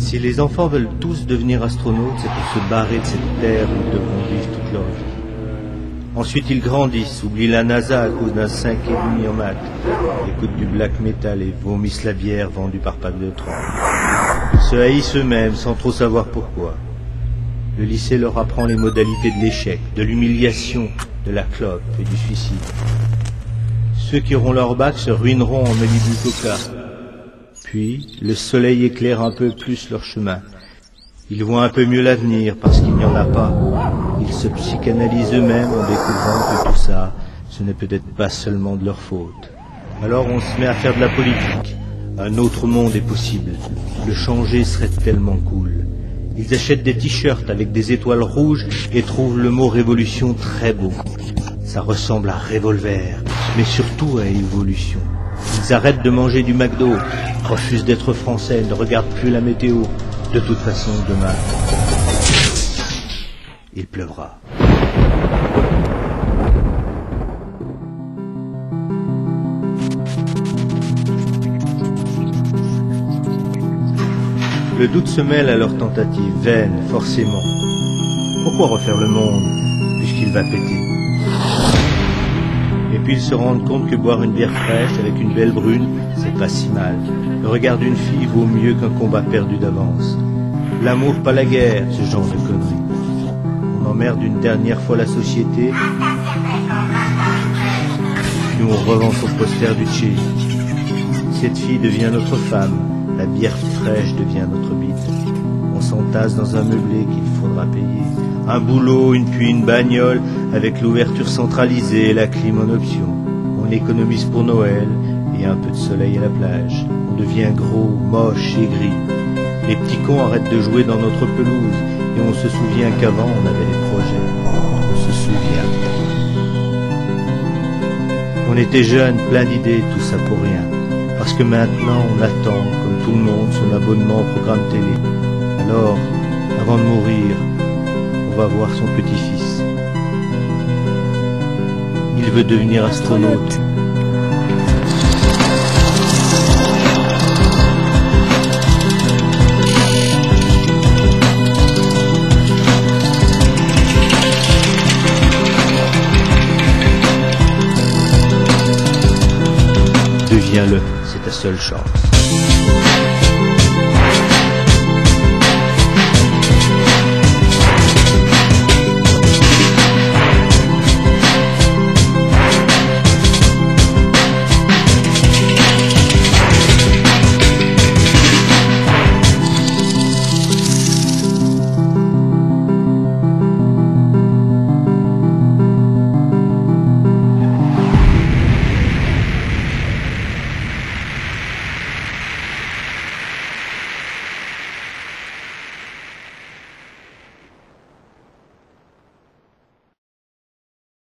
Si les enfants veulent tous devenir astronautes, c'est pour se barrer de cette terre où ils devront vivre toute leur vie. Ensuite, ils grandissent, oublient la NASA à cause d'un 5,5 en maths, écoutent du black metal et vomissent la bière vendue par Pack de Tron. Ils se haïssent eux-mêmes sans trop savoir pourquoi. Le lycée leur apprend les modalités de l'échec, de l'humiliation, de la clope et du suicide. Ceux qui auront leur bac se ruineront en Malibu Coca. Puis, le soleil éclaire un peu plus leur chemin. Ils voient un peu mieux l'avenir parce qu'il n'y en a pas. Ils se psychanalysent eux-mêmes en découvrant que tout ça, ce n'est peut-être pas seulement de leur faute. Alors on se met à faire de la politique. Un autre monde est possible. Le changer serait tellement cool. Ils achètent des t-shirts avec des étoiles rouges et trouvent le mot révolution très beau. Ça ressemble à revolver, mais surtout à évolution. Ils arrêtent de manger du McDo, refusent d'être français, ne regardent plus la météo. De toute façon, demain, il pleuvra. Le doute se mêle à leur tentative, vaine, forcément. Pourquoi refaire le monde, puisqu'il va péter? Et puis ils se rendent compte que boire une bière fraîche avec une belle brune, c'est pas si mal. Le regard d'une fille vaut mieux qu'un combat perdu d'avance. L'amour, pas la guerre, ce genre de conneries. On emmerde une dernière fois la société, puis on revend son poster du Che. Cette fille devient notre femme, la bière fraîche devient notre bite. On s'entasse dans un meublé qu'il faudra payer. Un boulot, puis une bagnole, avec l'ouverture centralisée et la clim en option. On économise pour Noël et un peu de soleil à la plage. On devient gros, moche et gris. Les petits cons arrêtent de jouer dans notre pelouse et on se souvient qu'avant on avait des projets. On se souvient. On était jeunes, plein d'idées, tout ça pour rien. Parce que maintenant on attend, comme tout le monde, son abonnement au programme télé. Alors, avant de mourir, on va voir son petit-fils. Il veut devenir astronaute. Deviens-le, c'est ta seule chance.